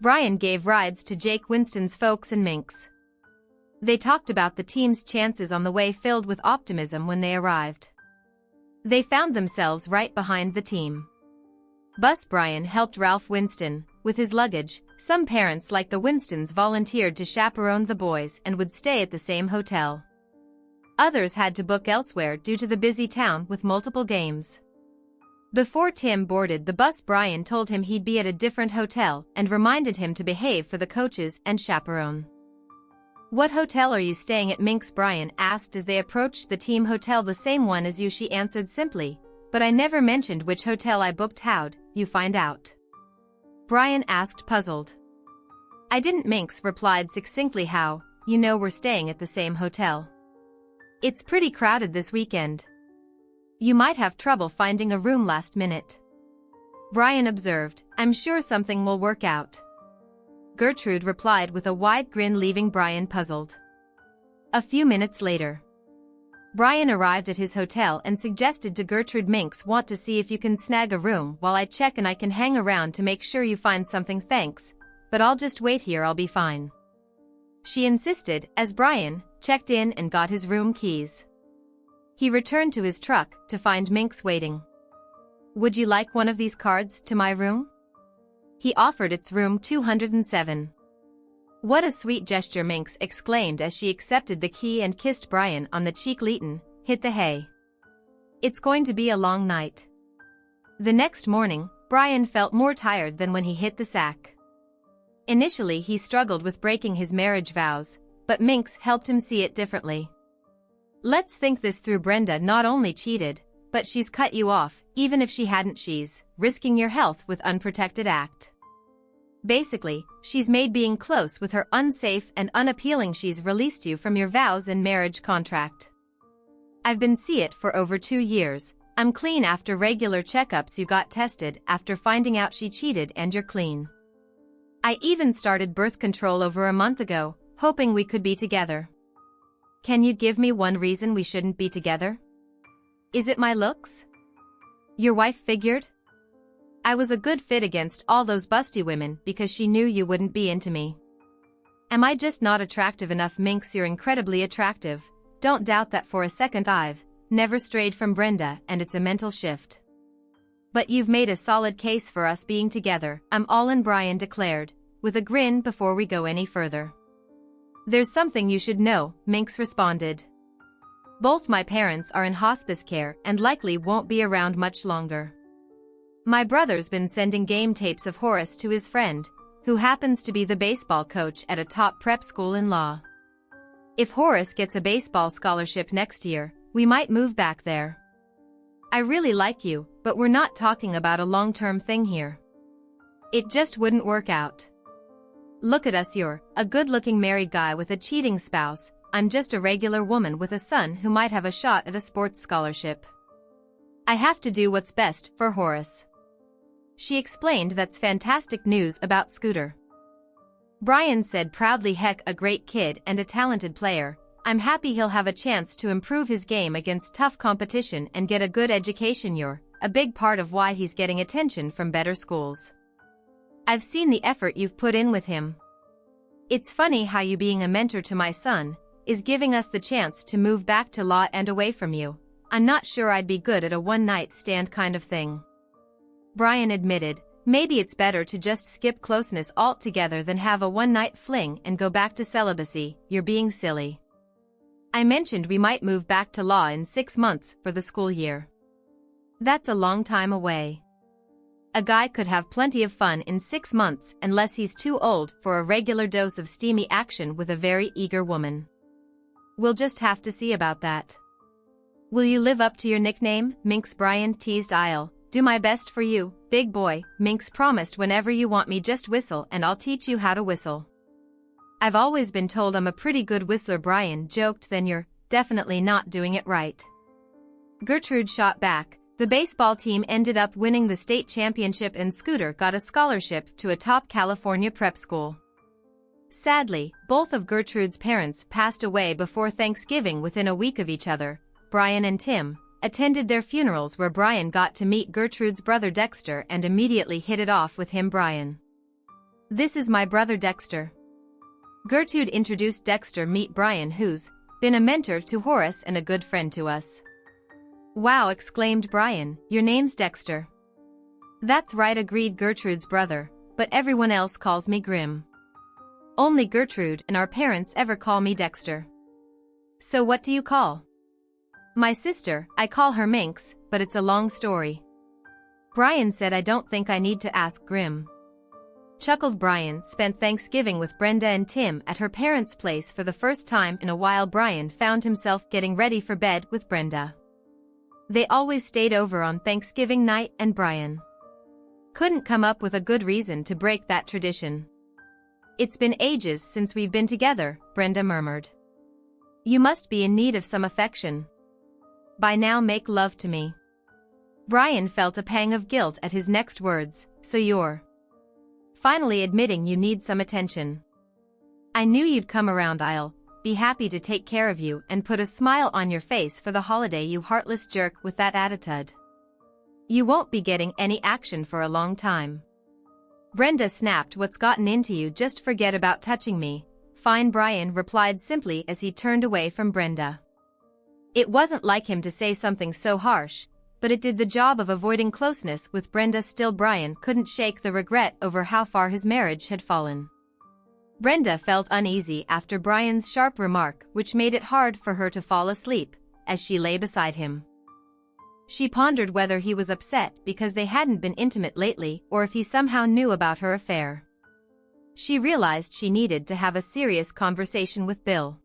Speaker 1: Brian gave rides to Jake Winston's folks and Minx. They talked about the team's chances on the way, filled with optimism when they arrived. They found themselves right behind the team bus. Brian helped Ralph Winston with his luggage. Some parents like the Winstons volunteered to chaperone the boys and would stay at the same hotel. Others had to book elsewhere due to the busy town with multiple games. Before Tim boarded the bus, Brian told him he'd be at a different hotel and reminded him to behave for the coaches and chaperone. What hotel are you staying at, Minx? Brian asked as they approached the team hotel. The same one as you, she answered simply. But I never mentioned which hotel I booked. How'd you find out? Brian asked, puzzled. I didn't, Minx replied succinctly. How, you know we're staying at the same hotel? It's pretty crowded this weekend. You might have trouble finding a room last minute. Brian observed. I'm sure something will work out. Gertrude replied with a wide grin, leaving Brian puzzled. A few minutes later, Brian arrived at his hotel and suggested to Gertrude, Minx want to see if you can snag a room while I check, and I can hang around to make sure you find something. Thanks, but I'll just wait here, I'll be fine. She insisted, as Brian checked in and got his room keys. He returned to his truck to find Minx waiting. Would you like one of these cards to my room? He offered. It's room 207. What a sweet gesture, Minx exclaimed as she accepted the key and kissed Brian on the cheek. Leighton, hit the hay. It's going to be a long night. The next morning, Brian felt more tired than when he hit the sack. Initially he struggled with breaking his marriage vows, but Minx helped him see it differently. Let's think this through. Brenda not only cheated, but she's cut you off. Even if she hadn't, she's risking your health with unprotected act. Basically, she's made being close with her unsafe and unappealing. She's released you from your vows and marriage contract. I've been see it for over 2 years. I'm clean after regular checkups. You got tested after finding out she cheated and you're clean. I even started birth control over a month ago, hoping we could be together. Can you give me one reason we shouldn't be together? Is it my looks? Your wife figured I was a good fit against all those busty women because she knew you wouldn't be into me. Am I just not attractive enough? Minx, you're incredibly attractive. Don't doubt that for a second. I've never strayed from Brenda, and it's a mental shift. But you've made a solid case for us being together. I'm all in, Brian declared, with a grin. Before we go any further, there's something you should know, Minx responded. Both my parents are in hospice care and likely won't be around much longer. My brother's been sending game tapes of Horace to his friend, who happens to be the baseball coach at a top prep school in law. If Horace gets a baseball scholarship next year, we might move back there. I really like you, but we're not talking about a long-term thing here. It just wouldn't work out. Look at us, you're a good-looking married guy with a cheating spouse. I'm just a regular woman with a son who might have a shot at a sports scholarship. I have to do what's best for Horace. She explained. That's fantastic news about Scooter. Brian said proudly. Heck, a great kid and a talented player. I'm happy he'll have a chance to improve his game against tough competition and get a good education. You're a big part of why he's getting attention from better schools. I've seen the effort you've put in with him. It's funny how you being a mentor to my son is giving us the chance to move back to law and away from you. I'm not sure I'd be good at a one-night stand kind of thing. Brian admitted, maybe it's better to just skip closeness altogether than have a one-night fling and go back to celibacy. You're being silly. I mentioned we might move back to law in 6 months for the school year. That's a long time away. A guy could have plenty of fun in 6 months unless he's too old for a regular dose of steamy action with a very eager woman. We'll just have to see about that. Will you live up to your nickname, Minx? Brian teased. I'll do my best for you, big boy, Minx promised. Whenever you want me, just whistle and I'll teach you how to whistle. I've always been told I'm a pretty good whistler, Brian joked. Then you're definitely not doing it right. Gertrude shot back. The baseball team ended up winning the state championship and Scooter got a scholarship to a top California prep school. Sadly, both of Gertrude's parents passed away before Thanksgiving within a week of each other. Brian and Tim attended their funerals, where Brian got to meet Gertrude's brother Dexter and immediately hit it off with him. Brian, this is my brother Dexter. Gertrude introduced Dexter. Meet Brian, who's been a mentor to Horace and a good friend to us. Wow, exclaimed Brian, your name's Dexter. That's right, agreed Gertrude's brother, but everyone else calls me Grim. Only Gertrude and our parents ever call me Dexter. So what do you call my sister? I call her Minx, but it's a long story. Brian said. I don't think I need to ask. Grim chuckled. Brian spent Thanksgiving with Brenda and Tim at her parents' place for the first time in a while. Brian found himself getting ready for bed with Brenda. They always stayed over on Thanksgiving night, and Brian couldn't come up with a good reason to break that tradition. It's been ages since we've been together, Brenda murmured. You must be in need of some affection. By now, make love to me. Brian felt a pang of guilt at his next words. So you're finally admitting you need some attention. I knew you'd come around. I'll be happy to take care of you and put a smile on your face for the holiday, you heartless jerk with that attitude. You won't be getting any action for a long time. Brenda snapped. What's gotten into you? Just forget about touching me. Fine, Brian replied simply as he turned away from Brenda. It wasn't like him to say something so harsh, but it did the job of avoiding closeness with Brenda. Still, Brian couldn't shake the regret over how far his marriage had fallen. Brenda felt uneasy after Brian's sharp remark, which made it hard for her to fall asleep as she lay beside him. She pondered whether he was upset because they hadn't been intimate lately or if he somehow knew about her affair. She realized she needed to have a serious conversation with Bill.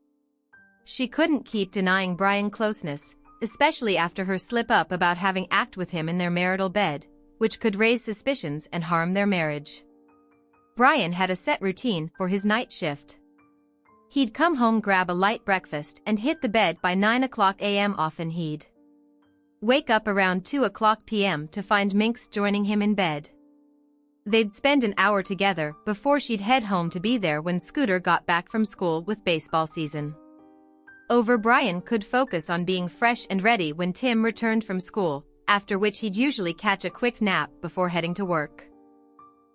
Speaker 1: She couldn't keep denying Brian closeness, especially after her slip-up about having acted with him in their marital bed, which could raise suspicions and harm their marriage. Brian had a set routine for his night shift. He'd come home, grab a light breakfast, and hit the bed by 9 o'clock a.m. Often he'd wake up around 2 o'clock p.m. to find Minx joining him in bed. They'd spend an hour together before she'd head home to be there when Scooter got back from school with baseball season over. Brian could focus on being fresh and ready when Tim returned from school, after which he'd usually catch a quick nap before heading to work.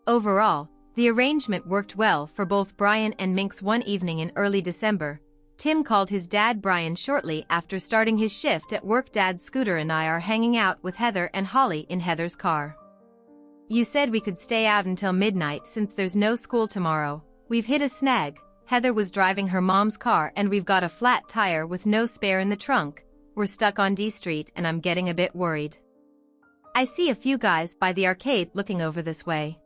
Speaker 1: Overall, the arrangement worked well for both Brian and Minx. One evening in early December, Tim called his dad. Brian, shortly after starting his shift at work, Dad, Scooter and I are hanging out with Heather and Holly in Heather's car. You said we could stay out until midnight since there's no school tomorrow. We've hit a snag. Heather was driving her mom's car and we've got a flat tire with no spare in the trunk. We're stuck on D Street and I'm getting a bit worried. I see a few guys by the arcade looking over this way.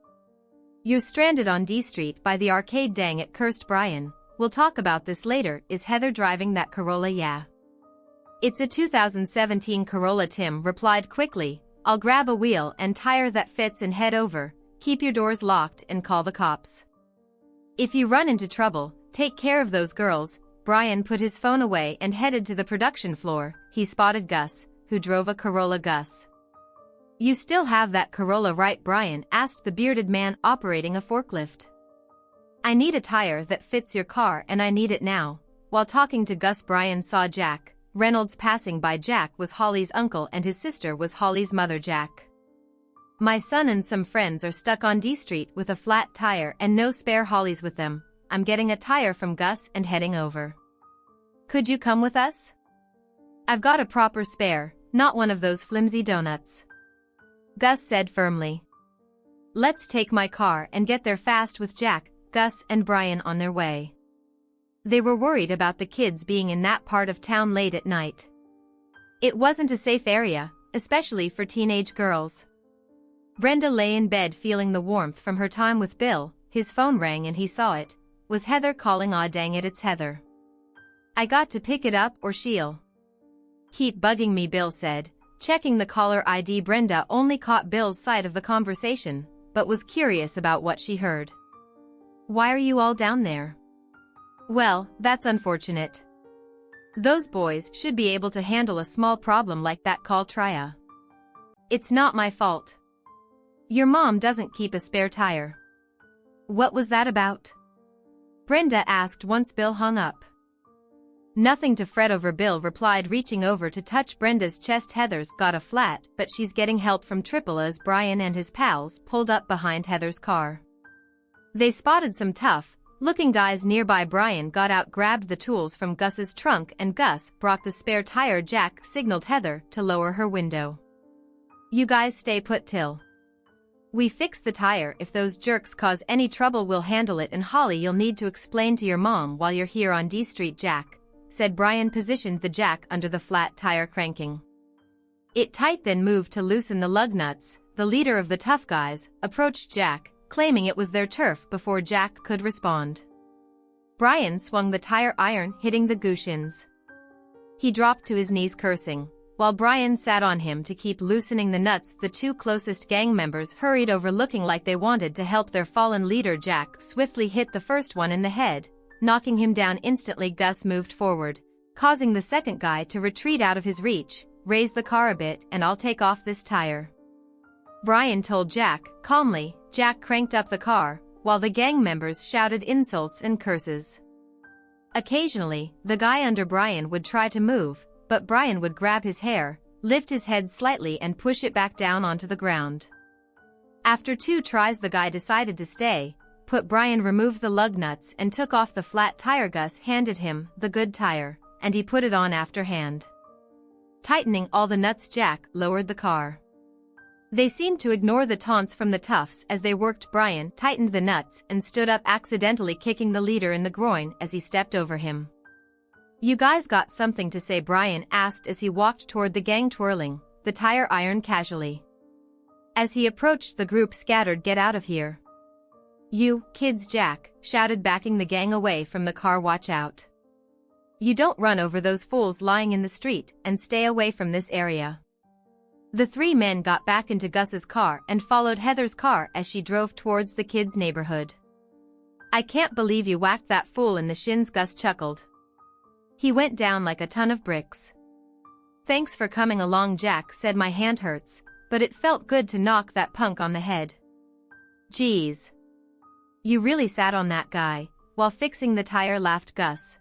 Speaker 1: You're stranded on D Street by the arcade. Dang it, cursed Brian. We'll talk about this later. Is Heather driving that Corolla? Yeah. It's a 2017 Corolla, Tim replied quickly. I'll grab a wheel and tire that fits and head over. Keep your doors locked and call the cops. If you run into trouble, take care of those girls. Brian put his phone away and headed to the production floor. He spotted Gus, who drove a Corolla. Gus, you still have that Corolla, right? Brian asked the bearded man operating a forklift. I need a tire that fits your car and I need it now. While talking to Gus, Brian saw Jack Reynolds passing by. Jack was Holly's uncle and his sister was Holly's mother. Jack, my son and some friends are stuck on D Street with a flat tire and no spare. Holly's with them. I'm getting a tire from Gus and heading over. Could you come with us? I've got a proper spare, not one of those flimsy donuts, Gus said firmly. Let's take my car and get there fast. With Jack, Gus and Brian on their way, they were worried about the kids being in that part of town late at night. It wasn't a safe area, especially for teenage girls. Brenda lay in bed feeling the warmth from her time with Bill. His phone rang and he saw it. Was Heather calling? Aw, dang it, it's Heather. I got to pick it up or she'll keep bugging me, Bill said, checking the caller ID. Brenda only caught Bill's side of the conversation, but was curious about what she heard. Why are you all down there? Well, that's unfortunate. Those boys should be able to handle a small problem like that. Call Tria. It's not my fault. Your mom doesn't keep a spare tire. What was that about? Brenda asked once Bill hung up. Nothing to fret over, Bill replied, reaching over to touch Brenda's chest. Heather's got a flat, but she's getting help from Triple as Brian and his pals pulled up behind Heather's car. They spotted some tough-looking guys nearby. Brian got out, grabbed the tools from Gus's trunk, and Gus brought the spare tire. Jack signaled Heather to lower her window. You guys stay put till we fix the tire. If those jerks cause any trouble, we'll handle it. And Holly, you'll need to explain to your mom while you're here on D Street, Jack said. Brian positioned the jack under the flat tire, cranking it tight, then moved to loosen the lug nuts. The leader of the tough guys approached Jack, claiming it was their turf before Jack could respond. Brian swung the tire iron, hitting the gushions. He dropped to his knees, cursing. While Brian sat on him to keep loosening the nuts, the two closest gang members hurried over, looking like they wanted to help their fallen leader. Jack swiftly hit the first one in the head, knocking him down instantly. Gus moved forward, causing the second guy to retreat out of his reach. Raise the car a bit and I'll take off this tire, Brian told Jack calmly. Jack cranked up the car, while the gang members shouted insults and curses. Occasionally, the guy under Brian would try to move, but Brian would grab his hair, lift his head slightly and push it back down onto the ground. After 2 tries the guy decided to stay, but Brian removed the lug nuts and took off the flat tire. Gus handed him the good tire, and he put it on after hand. Tightening all the nuts, Jack lowered the car. They seemed to ignore the taunts from the toughs as they worked. Brian tightened the nuts and stood up, accidentally kicking the leader in the groin as he stepped over him. "You guys got something to say?" Brian asked as he walked toward the gang, twirling the tire iron casually. As he approached, the group scattered. "Get out of here. You kids," Jack shouted, backing the gang away from the car. "Watch out. You don't run over those fools lying in the street, and stay away from this area." The 3 men got back into Gus's car and followed Heather's car as she drove towards the kids' neighborhood. "I can't believe you whacked that fool in the shins," Gus chuckled. "He went down like a ton of bricks." "Thanks for coming along," Jack said. "My hand hurts, but it felt good to knock that punk on the head." "Geez. You really sat on that guy while fixing the tire," laughed Gus.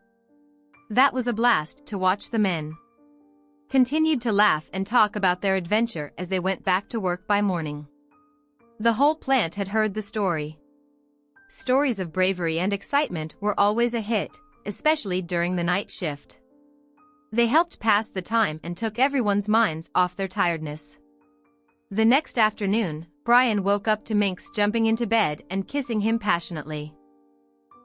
Speaker 1: That was a blast to watch. The men continued to laugh and talk about their adventure as they went back to work by morning. The whole plant had heard the story. Stories of bravery and excitement were always a hit, especially during the night shift. They helped pass the time and took everyone's minds off their tiredness. The next afternoon, Brian woke up to Minx jumping into bed and kissing him passionately.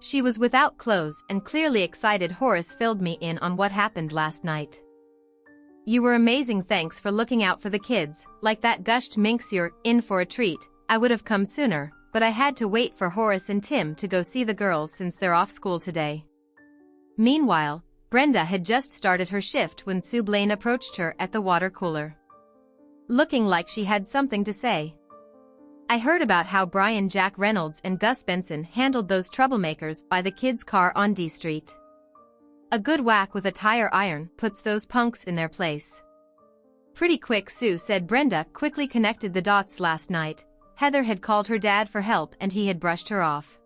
Speaker 1: She was without clothes and clearly excited. "Horace filled me in on what happened last night. You were amazing. Thanks for looking out for the kids like that," gushed Minx. "You're in for a treat. I would have come sooner, but I had to wait for Horace and Tim to go see the girls since they're off school today." Meanwhile, Brenda had just started her shift when Sue Blaine approached her at the water cooler, looking like she had something to say. "I heard about how Brian Jack Reynolds and Gus Benson handled those troublemakers by the kids' car on D Street. A good whack with a tire iron puts those punks in their place." "Pretty quick," Sue said. Brenda quickly connected the dots. Last night, Heather had called her dad for help and he had brushed her off.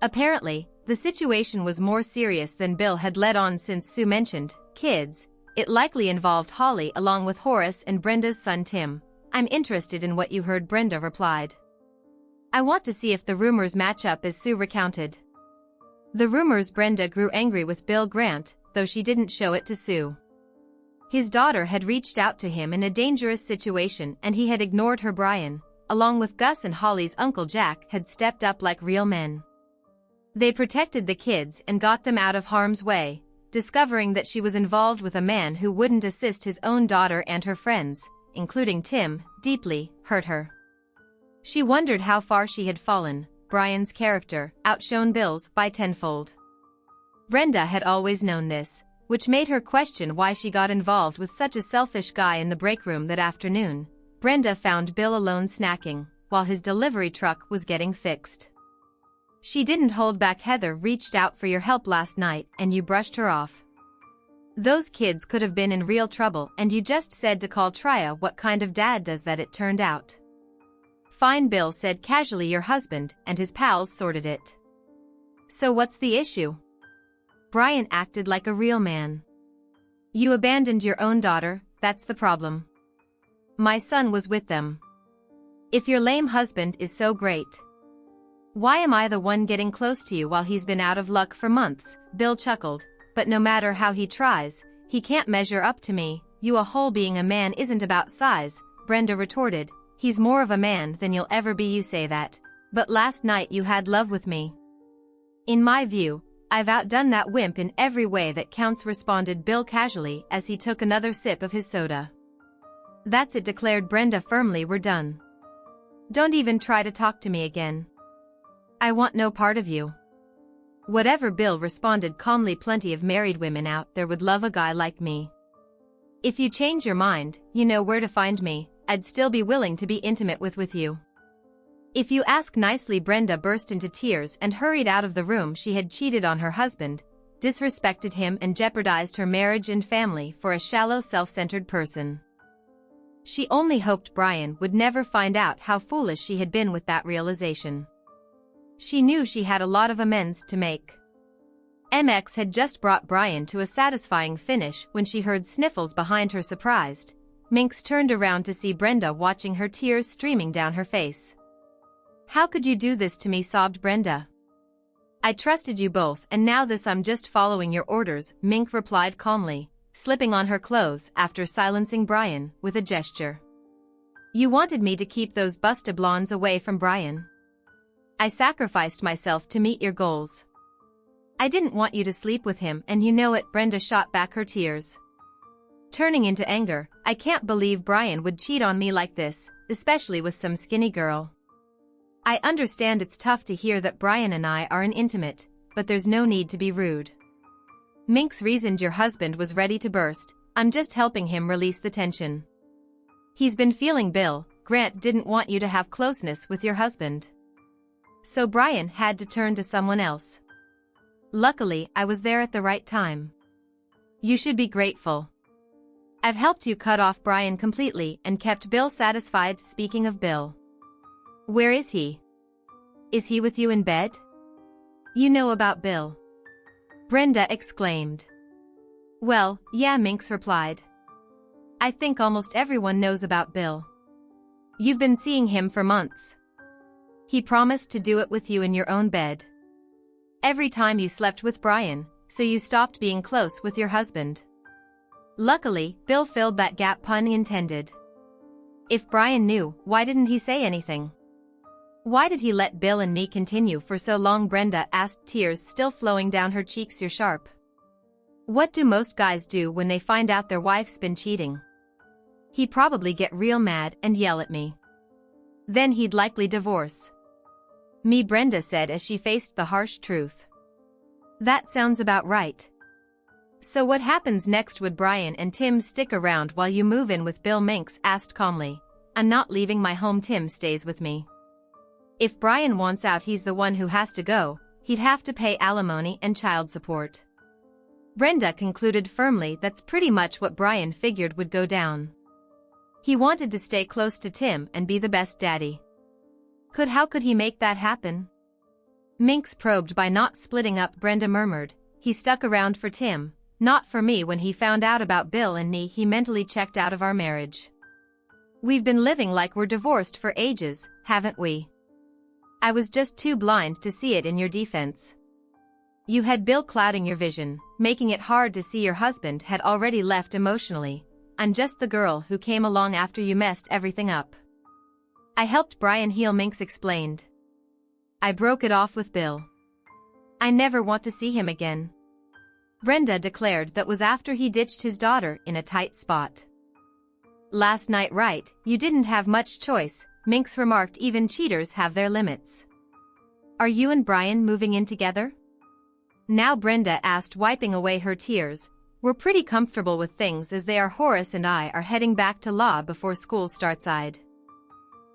Speaker 1: Apparently, the situation was more serious than Bill had let on. Since Sue mentioned kids, it likely involved Holly along with Horace and Brenda's son Tim. "I'm interested in what you heard," Brenda replied. "I want to see if the rumors match up," as Sue recounted. The rumors. Brenda grew angry with Bill Grant, though she didn't show it to Sue. His daughter had reached out to him in a dangerous situation and he had ignored her. Brian, along with Gus and Holly's uncle Jack, had stepped up like real men. They protected the kids and got them out of harm's way. Discovering that she was involved with a man who wouldn't assist his own daughter and her friends, including Tim, deeply hurt her. She wondered how far she had fallen. Brian's character outshone Bill's by tenfold. Brenda had always known this, which made her question why she got involved with such a selfish guy. In the break room that afternoon, Brenda found Bill alone snacking, while his delivery truck was getting fixed. She didn't hold back. "Heather reached out for your help last night and you brushed her off. Those kids could have been in real trouble and you just said to call Tria." "What kind of dad does that?" it turned out. "Fine," Bill said casually. "Your husband and his pals sorted it." "So what's the issue?" Brian acted like a real man. "You abandoned your own daughter, that's the problem. My son was with them. If your lame husband is so great, why am I the one getting close to you while he's been out of luck for months?" Bill chuckled. "But no matter how he tries, he can't measure up to me." "You a whole being a man isn't about size," Brenda retorted. "He's more of a man than you'll ever be." "You say that, but last night you had love with me." "In my view, I've outdone that wimp in every way that counts," responded Bill casually as he took another sip of his soda. "That's it," declared Brenda firmly. "We're done. Don't even try to talk to me again. I want no part of you." "Whatever," Bill responded calmly. "Plenty of married women out there would love a guy like me. If you change your mind, you know where to find me. I'd still be willing to be intimate with you. If you ask nicely." Brenda burst into tears and hurried out of the room. She had cheated on her husband, disrespected him and jeopardized her marriage and family for a shallow, self-centered person. She only hoped Brian would never find out how foolish she had been. With that realization, she knew she had a lot of amends to make. MX had just brought Brian to a satisfying finish when she heard sniffles behind her. Surprised, Minx turned around to see Brenda watching her, tears streaming down her face. "How could you do this to me?" sobbed Brenda. "I trusted you both and now this. I'm just following your orders," Mink replied calmly, slipping on her clothes after silencing Brian with a gesture. "You wanted me to keep those busted blondes away from Brian. I sacrificed myself to meet your goals. I didn't want you to sleep with him and you know it." Brenda shot back, her tears turning into anger. "I can't believe Brian would cheat on me like this, especially with some skinny girl. I understand it's tough to hear that Brian and I are intimate, but there's no need to be rude." Minx reasoned. "Your husband was ready to burst. I'm just helping him release the tension. He's been feeling Bill. Grant didn't want you to have closeness with your husband, so Brian had to turn to someone else. Luckily, I was there at the right time. You should be grateful. I've helped you cut off Brian completely and kept Bill satisfied." "Speaking of Bill, where is he? Is he with you in bed?" "You know about Bill?" Brenda exclaimed. "Well, yeah," Minx replied. "I think almost everyone knows about Bill. You've been seeing him for months. He promised to do it with you in your own bed every time you slept with Brian, so you stopped being close with your husband. Luckily, Bill filled that gap, pun intended. If Brian knew, why didn't he say anything? Why did he let Bill and me continue for so long?" Brenda asked, tears still flowing down her cheeks. "You're sharp. What do most guys do when they find out their wife's been cheating? He'd probably get real mad and yell at me. Then he'd likely divorce me," Brenda said as she faced the harsh truth. "That sounds about right. So what happens next? Would Brian and Tim stick around while you move in with Bill?" Minx asked calmly. "I'm not leaving my home. Tim stays with me. If Brian wants out, he's the one who has to go. He'd have to pay alimony and child support." Brenda concluded firmly that's pretty much what Brian figured would go down. He wanted to stay close to Tim and be the best daddy. How could he make that happen? Minx probed. "By not splitting up," Brenda murmured. "He stuck around for Tim, not for me. When he found out about Bill and me, he mentally checked out of our marriage. We've been living like we're divorced for ages, haven't we? I was just too blind to see it." In your defense, you had Bill clouding your vision, making it hard to see your husband had already left emotionally. "I'm just the girl who came along after you messed everything up. I helped Brian heal," Minx explained. "I broke it off with Bill. I never want to see him again." Brenda declared that was after he ditched his daughter in a tight spot. "Last night, right? You didn't have much choice," Minx remarked. "Even cheaters have their limits." "Are you and Brian moving in together now?" Brenda asked, wiping away her tears. "We're pretty comfortable with things as they are. Horace and I are heading back to law before school starts. I'd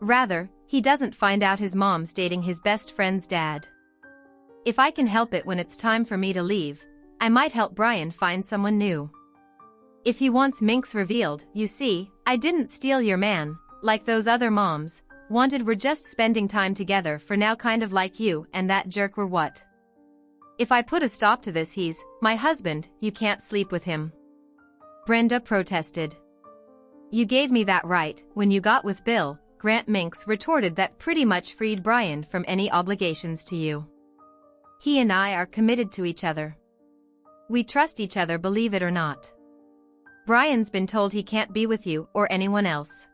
Speaker 1: rather he doesn't find out his mom's dating his best friend's dad. If I can help it when it's time for me to leave, I might help Brian find someone new. If he wants," Minx revealed. "You see, I didn't steal your man, like those other moms wanted. We're just spending time together for now, kind of like you and that jerk were. What if I put a stop to this? He's my husband. You can't sleep with him," Brenda protested. "You gave me that right when you got with Bill." Grant Minx retorted. "That pretty much freed Brian from any obligations to you. He and I are committed to each other. We trust each other, believe it or not. Brian's been told he can't be with you or anyone else.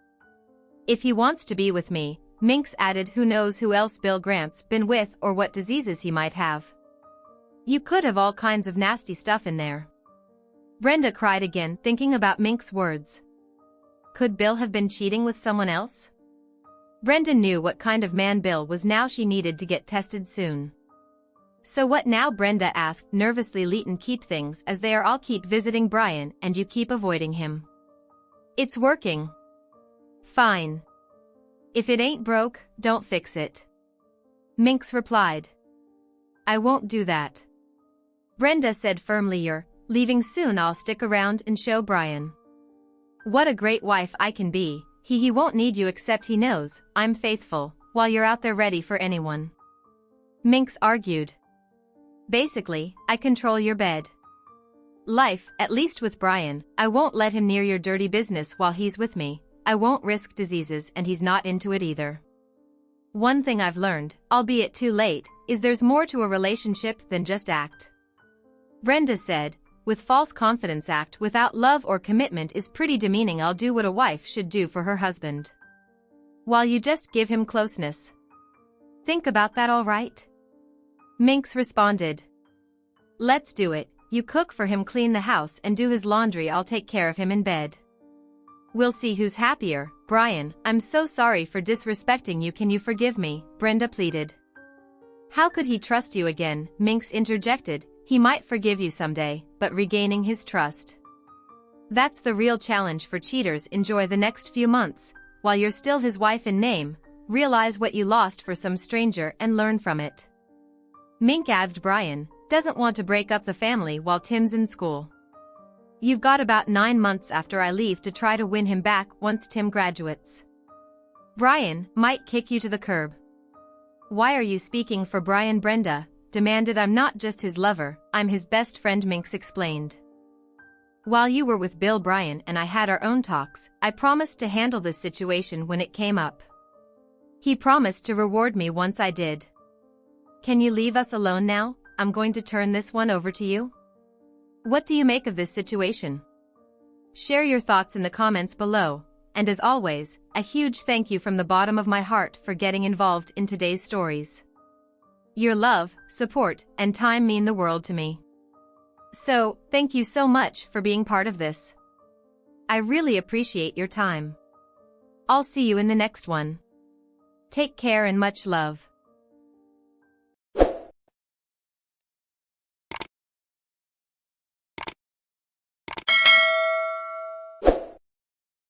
Speaker 1: If he wants to be with me," Minx added. "Who knows who else Bill Grant's been with or what diseases he might have. You could have all kinds of nasty stuff in there." Brenda cried again, thinking about Minx's words. Could Bill have been cheating with someone else? Brenda knew what kind of man Bill was now. She needed to get tested soon. "So what now?" Brenda asked nervously. "Leighton keep things as they are. I'll keep visiting Brian and you keep avoiding him. It's working." "Fine. If it ain't broke, don't fix it," Minx replied. "I won't do that," Brenda said firmly. "You're leaving soon. I'll stick around and show Brian what a great wife I can be. He won't need you except he knows I'm faithful while you're out there ready for anyone," Minx argued. Basically, I control your bed. Life, at least with Brian, I won't let him near your dirty business while he's with me. I won't risk diseases and he's not into it either. One thing I've learned, albeit too late, is there's more to a relationship than just act. Brenda said, with false confidence act without love or commitment is pretty demeaning. I'll do what a wife should do for her husband. While you just give him closeness. Think about that, all right? Minx responded. Let's do it. You cook for him, clean the house and do his laundry. I'll take care of him in bed. We'll see who's happier. Brian, I'm so sorry for disrespecting you. Can you forgive me? Brenda pleaded. How could he trust you again? Minx interjected. He might forgive you someday, but regaining his trust. That's the real challenge for cheaters. Enjoy the next few months, while you're still his wife in name, realize what you lost for some stranger and learn from it. Mink added Brian doesn't want to break up the family while Tim's in school. You've got about 9 months after I leave to try to win him back once Tim graduates. Brian might kick you to the curb. Why are you speaking for Brian? Brenda demanded. I'm not just his lover, I'm his best friend, Minx explained. While you were with Bill, Brian and I had our own talks. I promised to handle this situation when it came up. He promised to reward me once I did. Can you leave us alone now? I'm going to turn this one over to you. What do you make of this situation? Share your thoughts in the comments below, and as always, a huge thank you from the bottom of my heart for getting involved in today's stories. Your love, support, and time mean the world to me. So, thank you so much for being part of this. I really appreciate your time. I'll see you in the next one. Take care and much love.